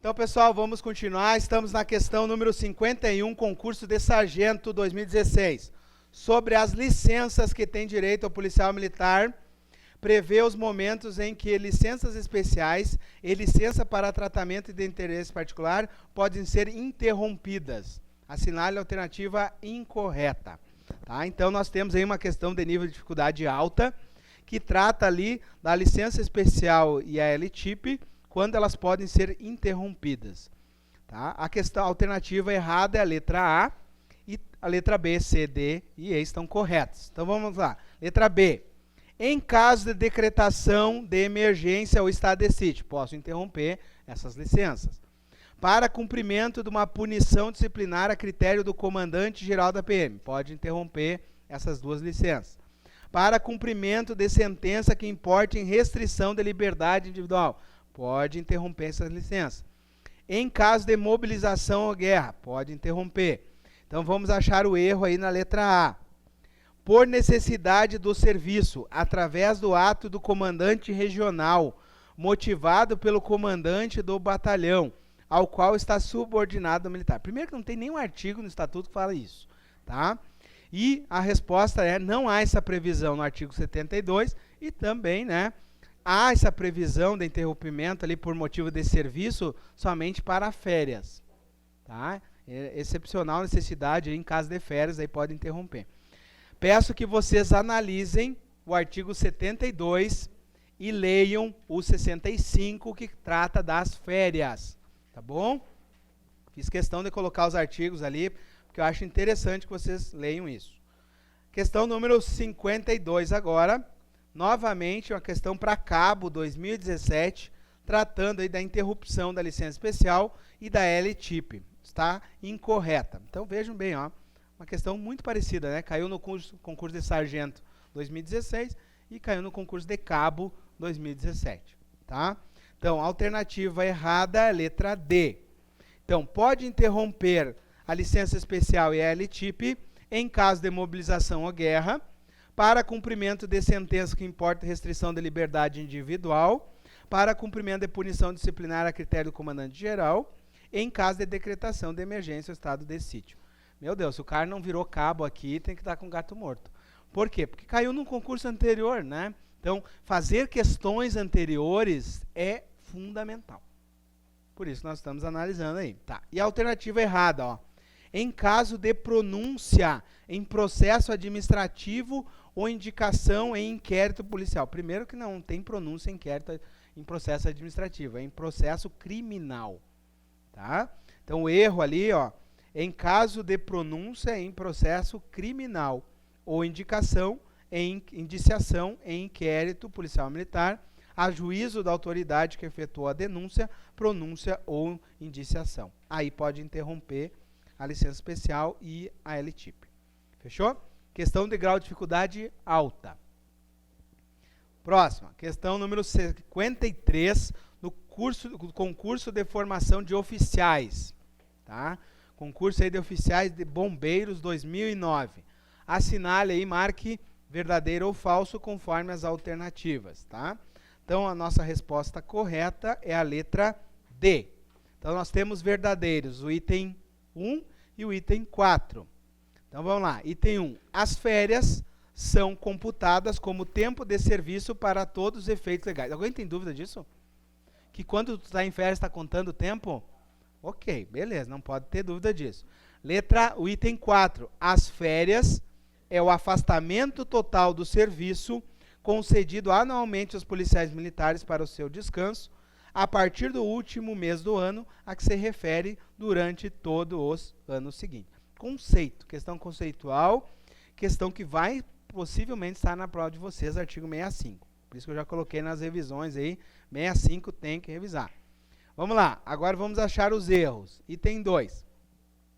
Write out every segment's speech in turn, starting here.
Então, pessoal, vamos continuar. Estamos na questão número 51, concurso de sargento 2016. Sobre as licenças que tem direito ao policial militar, prevê os momentos em que licenças especiais e licença para tratamento de interesse particular podem ser interrompidas. Assinale a alternativa incorreta. Tá? Então, nós temos aí uma questão de nível de dificuldade alta, que trata ali da licença especial e a LTIP, quando elas podem ser interrompidas. Tá? A questão a alternativa errada é a letra A, e a letra B, C, D e E estão corretas. Então vamos lá. Letra B. Em caso de decretação de emergência ou estado de sítio, posso interromper essas licenças. Para cumprimento de uma punição disciplinar a critério do comandante-geral da PM, pode interromper essas duas licenças. Para cumprimento de sentença que importe em restrição de liberdade individual, pode interromper essas licenças. Em caso de mobilização ou guerra, pode interromper. Então, vamos achar o erro aí na letra A. Por necessidade do serviço, através do ato do comandante regional, motivado pelo comandante do batalhão, ao qual está subordinado o militar. Primeiro que não tem nenhum artigo no estatuto que fala isso, tá? E a resposta é, não há essa previsão no artigo 72 e também, né, há essa previsão de interrompimento ali por motivo de serviço somente para férias, tá? É excepcional necessidade aí, em caso de férias, aí pode interromper. Peço que vocês analisem o artigo 72 e leiam o 65, que trata das férias, tá bom? Fiz questão de colocar os artigos ali, porque eu acho interessante que vocês leiam isso. Questão número 52 agora. Novamente, uma questão para cabo 2017, tratando aí da interrupção da licença especial e da LTIP. Está incorreta. Então, vejam bem, ó, uma questão muito parecida, né? Caiu no concurso de sargento 2016 e caiu no concurso de cabo 2017. Tá? Então, a alternativa errada é a letra D. Então, pode interromper a licença especial e a LTIP em caso de mobilização ou guerra, para cumprimento de sentença que importa restrição de liberdade individual, para cumprimento de punição disciplinar a critério do comandante-geral, em caso de decretação de emergência ou estado de sítio. Meu Deus, se o cara não virou cabo aqui, tem que estar com gato morto. Por quê? Porque caiu num concurso anterior, né? Então, fazer questões anteriores é fundamental. Por isso nós estamos analisando aí. Tá. E a alternativa errada, ó. Em caso de pronúncia em processo administrativo ou indicação em inquérito policial. Primeiro que não tem pronúncia em inquérito em processo administrativo, é em processo criminal. Tá? Então o erro ali, ó, em caso de pronúncia em processo criminal ou indicação em indiciação em inquérito policial militar, a juízo da autoridade que efetuou a denúncia, pronúncia ou indiciação. Aí pode interromper a licença especial e a LTIP. Fechou? Questão de grau de dificuldade alta. Próxima, questão número 53, do concurso de formação de oficiais. Tá? Concurso aí de oficiais de bombeiros 2009. Assinale aí, marque verdadeiro ou falso conforme as alternativas. Tá? Então, a nossa resposta correta é a letra D. Então, nós temos verdadeiros, o item 1 e o item 4. Então, vamos lá. Item 1. As férias são computadas como tempo de serviço para todos os efeitos legais. Alguém tem dúvida disso? Que quando tu está em férias, está contando o tempo? Ok, beleza, não pode ter dúvida disso. O item 4. As férias é o afastamento total do serviço concedido anualmente aos policiais militares para o seu descanso, a partir do último mês do ano a que se refere durante todos os anos seguintes. Conceito, questão conceitual, questão que vai possivelmente estar na prova de vocês, artigo 65. Por isso que eu já coloquei nas revisões aí, 65 tem que revisar. Vamos lá, agora vamos achar os erros. Item 2.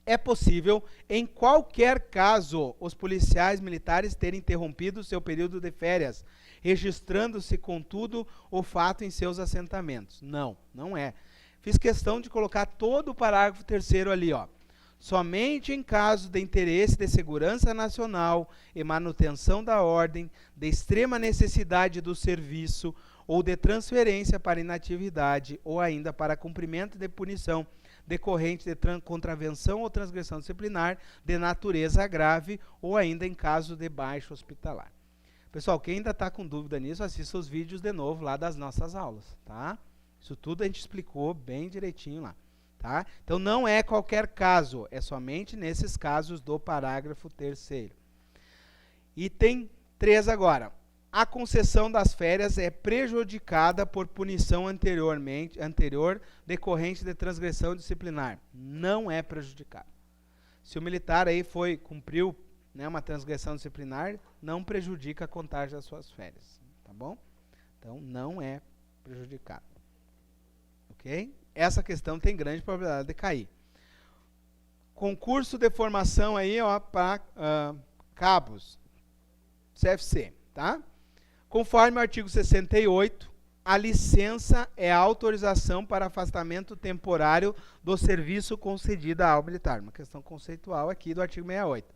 É possível, em qualquer caso, os policiais militares terem interrompido seu período de férias, registrando-se, contudo, o fato em seus assentamentos. Não, não é. Fiz questão de colocar todo o parágrafo 3º ali, ó. Somente em caso de interesse de segurança nacional e manutenção da ordem, de extrema necessidade do serviço ou de transferência para inatividade ou ainda para cumprimento de punição decorrente de contravenção ou transgressão disciplinar de natureza grave ou ainda em caso de baixa hospitalar. Pessoal, quem ainda está com dúvida nisso, assista os vídeos de novo lá das nossas aulas, tá? Isso tudo a gente explicou bem direitinho lá, tá? Então não é qualquer caso, é somente nesses casos do parágrafo 3º. Item 3 agora. A concessão das férias é prejudicada por punição anterior decorrente de transgressão disciplinar. Não é prejudicada. Se o militar aí cumpriu, né, uma transgressão disciplinar, não prejudica a contagem das suas férias, tá bom? Então não é prejudicado. Ok? Essa questão tem grande probabilidade de cair. Concurso de formação aí, ó, para cabos, CFC, tá? Conforme o artigo 68, a licença é a autorização para afastamento temporário do serviço concedida ao militar. Uma questão conceitual aqui do artigo 68.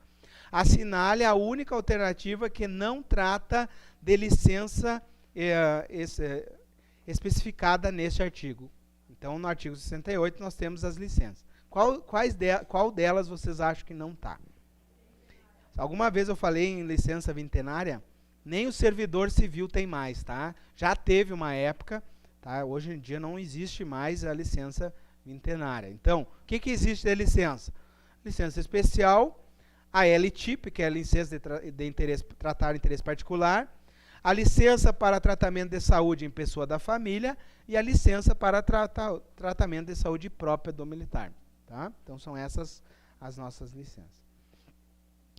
Assinale a única alternativa que não trata de licença especificada neste artigo. Então, no artigo 68, nós temos as licenças. Qual delas vocês acham que não está? Alguma vez eu falei em licença vintenária? Nem o servidor civil tem mais, tá? Já teve uma época, tá? Hoje em dia não existe mais a licença vintenária. Então, o que existe de licença? Licença especial, a LTIP, que é a licença de tratar interesse particular, a licença para tratamento de saúde em pessoa da família e a licença para tratamento de saúde própria do militar, tá? Então, são essas as nossas licenças.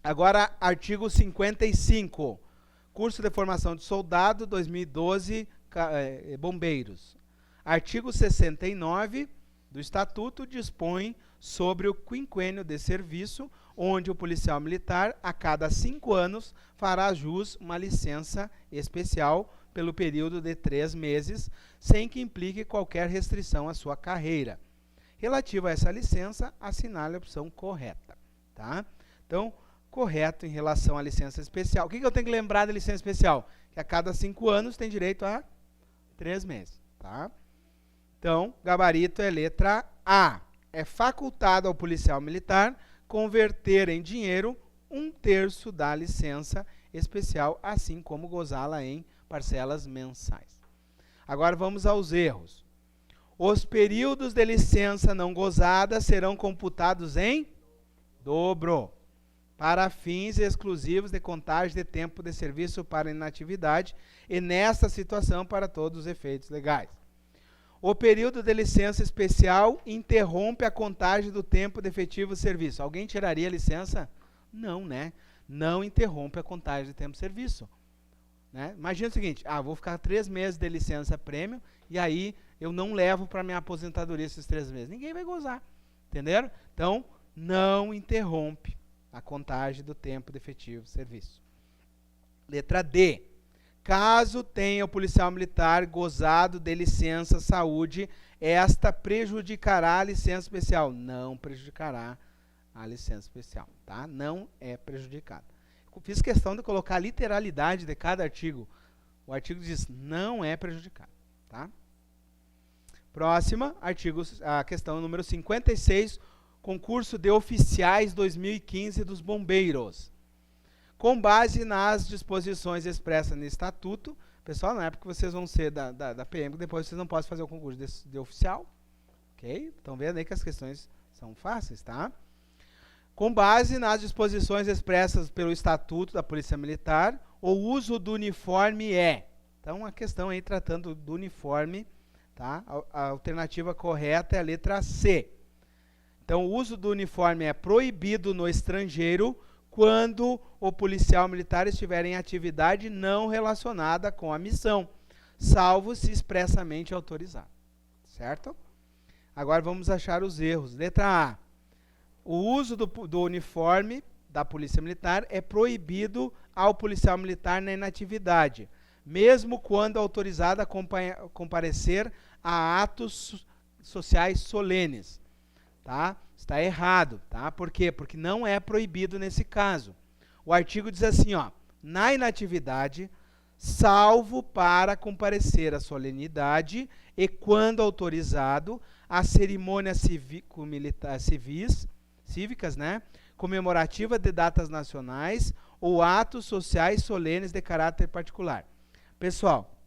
Agora, artigo 55. Curso de formação de soldado, 2012, bombeiros. Artigo 69 do Estatuto dispõe sobre o quinquênio de serviço, onde o policial militar, a cada 5 anos, fará jus uma licença especial pelo período de 3 meses, sem que implique qualquer restrição à sua carreira. Relativa a essa licença, assinale a opção correta, tá? Então, correto em relação à licença especial. O que eu tenho que lembrar da licença especial? Que a cada 5 anos tem direito a 3 meses, tá? Então, gabarito é letra A. É facultado ao policial militar converter em dinheiro 1/3 da licença especial, assim como gozá-la em parcelas mensais. Agora vamos aos erros. Os períodos de licença não gozada serão computados em dobro, para fins exclusivos de contagem de tempo de serviço para inatividade e, nesta situação, para todos os efeitos legais. O período de licença especial interrompe a contagem do tempo de efetivo serviço. Alguém tiraria a licença? Não, né? Não interrompe a contagem de tempo de serviço. Né? Imagina o seguinte, vou ficar 3 meses de licença prêmio e aí eu não levo para minha aposentadoria esses 3 meses. Ninguém vai gozar, entenderam? Então, não interrompe a contagem do tempo de efetivo serviço. Letra D. Caso tenha o policial militar gozado de licença saúde, esta prejudicará a licença especial. Não prejudicará a licença especial, tá? Não é prejudicada. Fiz questão de colocar a literalidade de cada artigo. O artigo diz, não é prejudicado, tá? Próxima, a questão número 56, concurso de oficiais 2015 dos bombeiros. Com base nas disposições expressas no estatuto, pessoal, não é porque vocês vão ser da PM, depois vocês não podem fazer o concurso de oficial, ok? Estão vendo aí que as questões são fáceis, tá? Com base nas disposições expressas pelo estatuto da Polícia Militar, o uso do uniforme é. Então, a questão aí tratando do uniforme, tá? A alternativa correta é a letra C. Então, o uso do uniforme é proibido no estrangeiro quando o policial militar estiver em atividade não relacionada com a missão, salvo se expressamente autorizado. Certo? Agora vamos achar os erros. Letra A. O uso do uniforme da Polícia Militar é proibido ao policial militar na inatividade, mesmo quando autorizado a comparecer a atos sociais solenes. Tá? Está errado, tá? Por quê? Porque não é proibido nesse caso. O artigo diz assim, ó, na inatividade, salvo para comparecer à solenidade e, quando autorizado, às cerimônias cívicas, né, comemorativas de datas nacionais ou atos sociais solenes de caráter particular. Pessoal,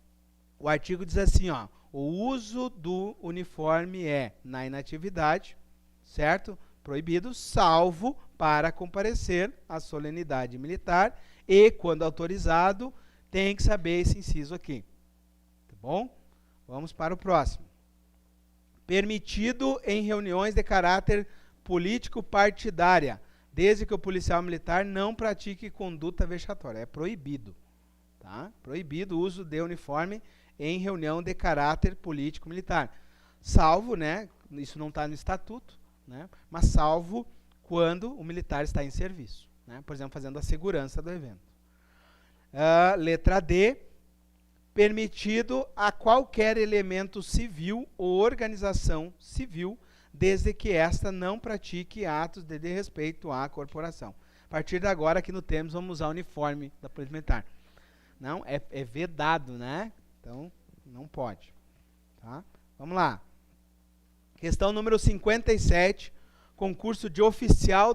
o artigo diz assim, ó, o uso do uniforme é, na inatividade, certo? Proibido, salvo para comparecer à solenidade militar e, quando autorizado, tem que saber esse inciso aqui. Tá bom? Vamos para o próximo. Permitido em reuniões de caráter político partidária, desde que o policial militar não pratique conduta vexatória. É proibido. Tá? Proibido o uso de uniforme em reunião de caráter político militar. Salvo, né, isso não está no estatuto, né, mas salvo quando o militar está em serviço, né, por exemplo, fazendo a segurança do evento. Letra D, permitido a qualquer elemento civil ou organização civil, desde que esta não pratique atos de desrespeito à corporação. A partir de agora, aqui no termos, vamos usar o uniforme da Polícia Militar. Não, é vedado, né? Então, não pode. Tá? Vamos lá. Questão número 57, concurso de oficial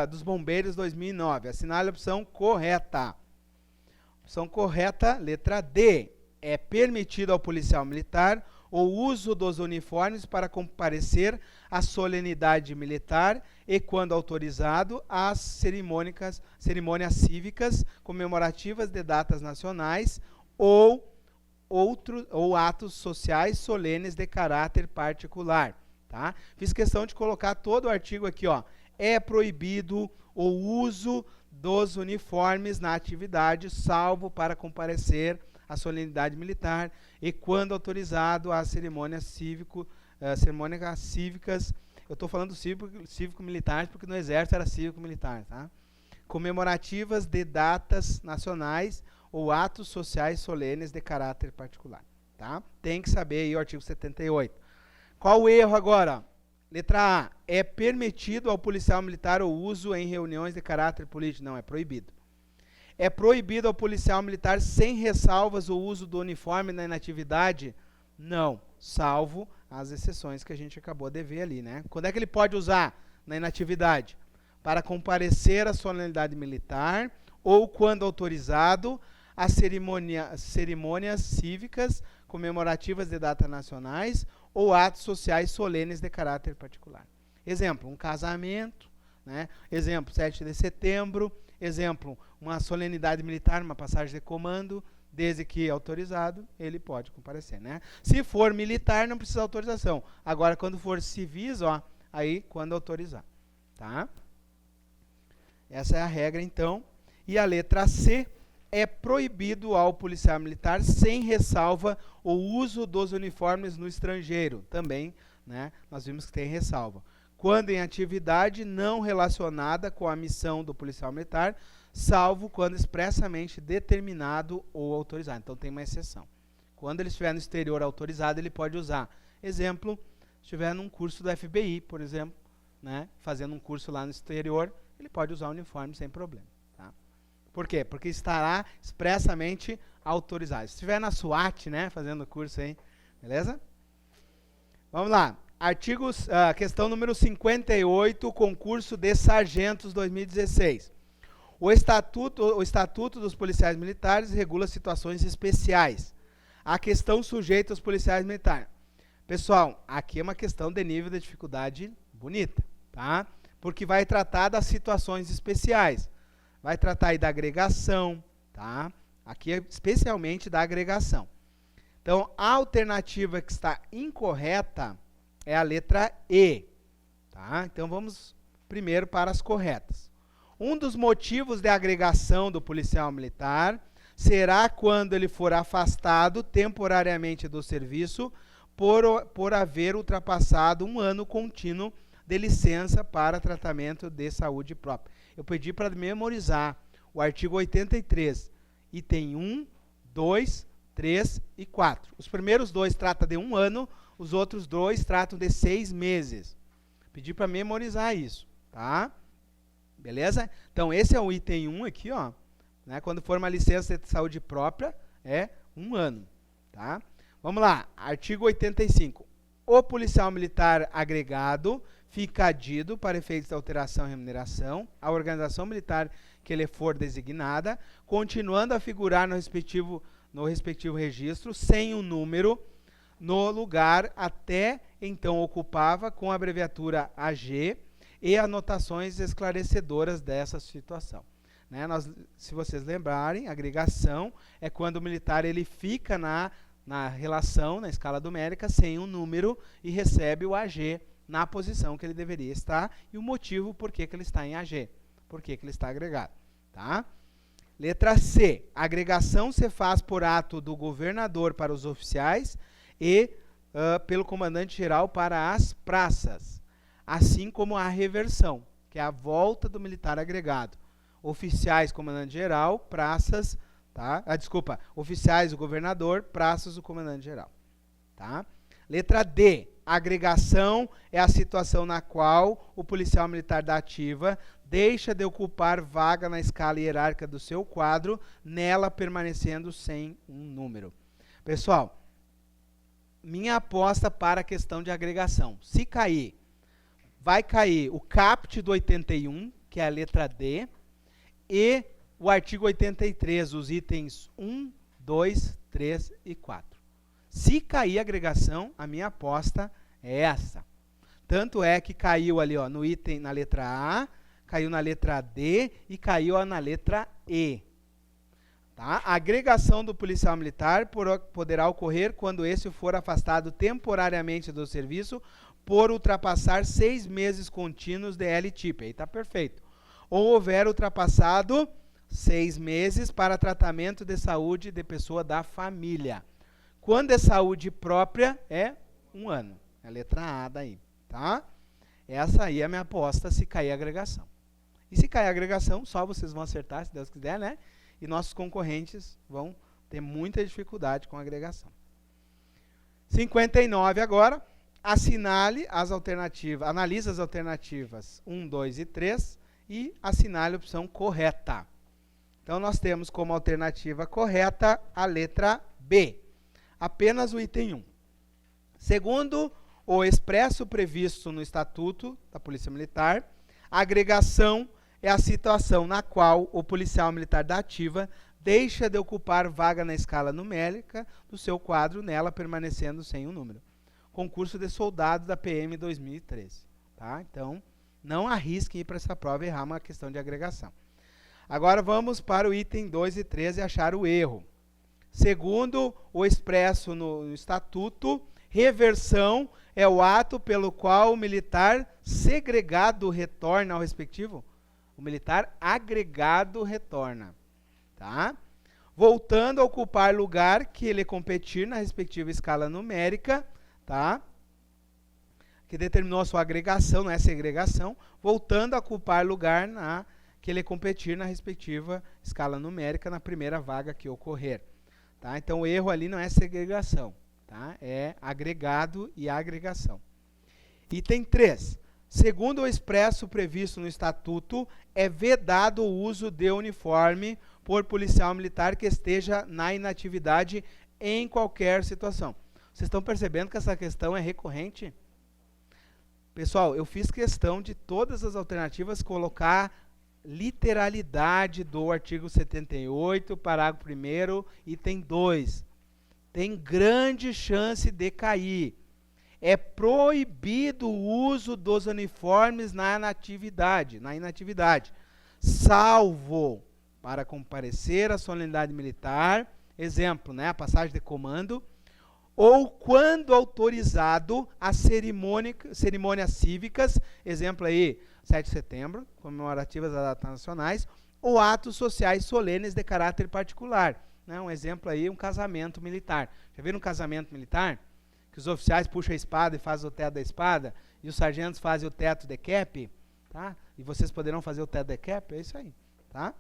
dos Bombeiros 2009. Assinale a opção correta. Opção correta, letra D. É permitido ao policial militar o uso dos uniformes para comparecer à solenidade militar e, quando autorizado, às cerimônias cívicas comemorativas de datas nacionais ou atos sociais solenes de caráter particular. Tá? Fiz questão de colocar todo o artigo aqui. Ó. É proibido o uso dos uniformes na atividade, salvo para comparecer à solenidade militar e, quando autorizado, às cerimônias cívicas. Eu estou falando cívico-militares porque no Exército era cívico-militar. Tá? Comemorativas de datas nacionais ou atos sociais solenes de caráter particular. Tá? Tem que saber aí o artigo 78. Qual o erro agora? Letra A. É permitido ao policial militar o uso em reuniões de caráter político? Não, é proibido. É proibido ao policial militar, sem ressalvas, o uso do uniforme na inatividade? Não, salvo as exceções que a gente acabou de ver ali, né? Quando é que ele pode usar na inatividade? Para comparecer à solenidade militar ou, quando autorizado, às cerimônias cívicas comemorativas de datas nacionais ou atos sociais solenes de caráter particular. Exemplo, um casamento, né? Exemplo, 7 de setembro, exemplo, uma solenidade militar, uma passagem de comando, desde que autorizado, ele pode comparecer, né? Se for militar, não precisa autorização. Agora, quando for civis, ó, aí quando autorizar, tá? Essa é a regra, então. E a letra C, é proibido ao policial militar, sem ressalva, o uso dos uniformes no estrangeiro. Também, né, nós vimos que tem ressalva. Quando em atividade não relacionada com a missão do policial militar, salvo quando expressamente determinado ou autorizado. Então tem uma exceção. Quando ele estiver no exterior autorizado, ele pode usar. Exemplo, se estiver num curso do FBI, por exemplo, né, fazendo um curso lá no exterior, ele pode usar o uniforme sem problema. Tá? Por quê? Porque estará expressamente autorizado. Se estiver na SWAT, né, fazendo curso aí, beleza? Vamos lá. Questão número 58, concurso de sargentos 2016. O Estatuto dos Policiais Militares regula situações especiais. A questão sujeita aos policiais militares. Pessoal, aqui é uma questão de nível de dificuldade bonita, tá? Porque vai tratar das situações especiais. Vai tratar aí da agregação, tá? Aqui é especialmente da agregação. Então, a alternativa que está incorreta é a letra E, tá? Então, vamos primeiro para as corretas. Um dos motivos de agregação do policial militar será quando ele for afastado temporariamente do serviço por haver ultrapassado um ano contínuo de licença para tratamento de saúde própria. Eu pedi para memorizar o artigo 83, item 1, 2, 3 e 4. Os primeiros dois tratam de 1 ano, os outros dois tratam de 6 meses. Pedi para memorizar isso, tá? Beleza? Então, esse é o item 1 aqui, ó. né? Quando for uma licença de saúde própria, é 1 ano. Tá? Vamos lá, artigo 85. O policial militar agregado fica adido para efeitos de alteração e remuneração à organização militar que lhe for designada, continuando a figurar no respectivo registro, sem um número, no lugar até então ocupava, com a abreviatura AG e anotações esclarecedoras dessa situação. Né? Se vocês lembrarem, agregação é quando o militar ele fica na relação, na escala numérica, sem um número e recebe o AG na posição que ele deveria estar e o motivo por que ele está em AG, por que ele está agregado. Tá? Letra C. A agregação se faz por ato do governador para os oficiais e pelo comandante-geral para as praças, assim como a reversão, que é a volta do militar agregado. Oficiais, comandante-geral, praças, tá? Oficiais, o governador, praças, o comandante-geral. Tá? Letra D. A agregação é a situação na qual o policial militar da ativa deixa de ocupar vaga na escala hierárquica do seu quadro, nela permanecendo sem um número. Pessoal, minha aposta para a questão de agregação. Se cair, vai cair o caput do 81, que é a letra D, e o artigo 83, os itens 1, 2, 3 e 4. Se cair a agregação, a minha aposta é essa. Tanto é que caiu ali no item, na letra A, caiu na letra D e caiu na letra E. Tá? A agregação do policial militar poderá ocorrer quando esse for afastado temporariamente do serviço por ultrapassar 6 meses contínuos de L-TIP. Aí está perfeito. Ou houver ultrapassado 6 meses para tratamento de saúde de pessoa da família. Quando é saúde própria, é 1 ano. É a letra A daí. Tá? Essa aí é a minha aposta se cair a agregação. E se cair a agregação, só vocês vão acertar, se Deus quiser, né? E nossos concorrentes vão ter muita dificuldade com a agregação. 59 agora. Assinale as alternativas, analise as alternativas 1, 2 e 3 e assinale a opção correta. Então, nós temos como alternativa correta a letra B. Apenas o item 1. Segundo o expresso previsto no Estatuto da Polícia Militar, a agregação é a situação na qual o policial militar da ativa deixa de ocupar vaga na escala numérica do seu quadro, nela permanecendo sem um número. Concurso de soldado da PM 2013. Tá? Então, não arrisquem ir para essa prova e errar uma questão de agregação. Agora vamos para o item 2 e 3 e achar o erro. Segundo o expresso no Estatuto, reversão é o ato pelo qual o militar segregado retorna ao respectivo. O militar agregado retorna. Tá? Voltando a ocupar lugar que ele competir na respectiva escala numérica, tá? Que determinou a sua agregação, não é segregação, voltando a ocupar lugar que ele competir na respectiva escala numérica na primeira vaga que ocorrer. Tá? Então, o erro ali não é segregação, tá? É agregado e agregação. Item 3. Segundo o expresso previsto no Estatuto, é vedado o uso de uniforme por policial militar que esteja na inatividade em qualquer situação. Vocês estão percebendo que essa questão é recorrente? Pessoal, eu fiz questão de todas as alternativas colocar literalidade do artigo 78, parágrafo 1º, item 2. Tem grande chance de cair. É proibido o uso dos uniformes na inatividade, salvo para comparecer à solenidade militar, exemplo, né, a passagem de comando, ou quando autorizado as cerimônias cívicas, exemplo aí, 7 de setembro, comemorativas das datas nacionais, ou atos sociais solenes de caráter particular. Né? Um exemplo aí, um casamento militar. Já viram um casamento militar? Que os oficiais puxam a espada e fazem o teto da espada, e os sargentos fazem o teto de cap, tá? E vocês poderão fazer o teto de cap, é isso aí. Tá?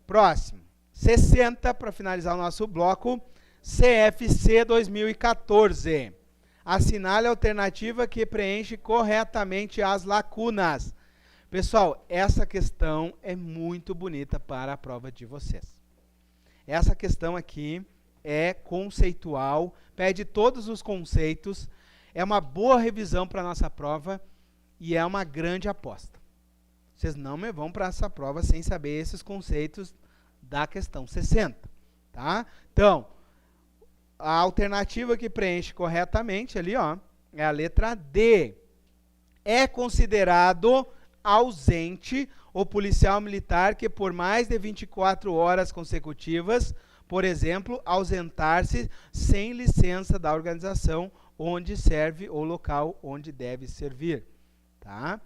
Próximo. 60, para finalizar o nosso bloco, CFC 2014. Assinale a alternativa que preenche corretamente as lacunas. Pessoal, essa questão é muito bonita para a prova de vocês. Essa questão aqui é conceitual, pede todos os conceitos, é uma boa revisão para a nossa prova e é uma grande aposta. Vocês não me vão para essa prova sem saber esses conceitos da questão 60. Tá? Então, a alternativa que preenche corretamente ali, ó, é a letra D. É considerado ausente o policial militar que por mais de 24 horas consecutivas, por exemplo, ausentar-se sem licença da organização onde serve ou local onde deve servir. Tá?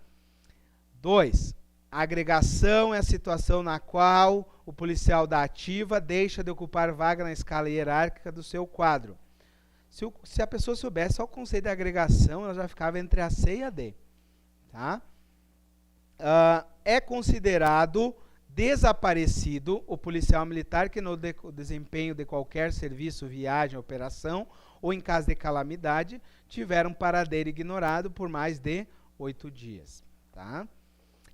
2. A agregação é a situação na qual o policial da ativa deixa de ocupar vaga na escala hierárquica do seu quadro. Se a pessoa soubesse só o conceito de agregação, ela já ficava entre a C e a D. Tá? É considerado desaparecido o policial militar que no desempenho de qualquer serviço, viagem, operação ou em caso de calamidade tiver um paradeiro ignorado por mais de 8 dias. Tá?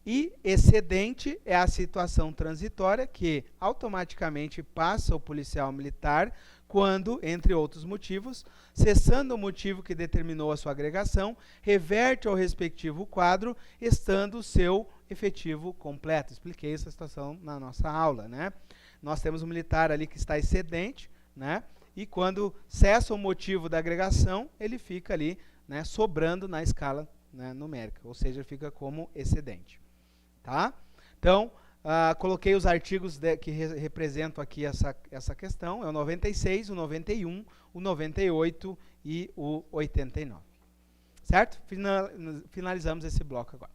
E excedente é a situação transitória que automaticamente passa o policial militar quando, entre outros motivos, cessando o motivo que determinou a sua agregação, reverte ao respectivo quadro, estando o seu efetivo completo. Expliquei essa situação na nossa aula, né? Nós temos um militar ali que está excedente, né? E quando cessa o motivo da agregação, ele fica ali, né, sobrando na escala, né, numérica, ou seja, fica como excedente. Tá? Então, coloquei os artigos que representam aqui essa questão, é o 96, o 91, o 98 e o 89. Certo? Finalizamos esse bloco agora.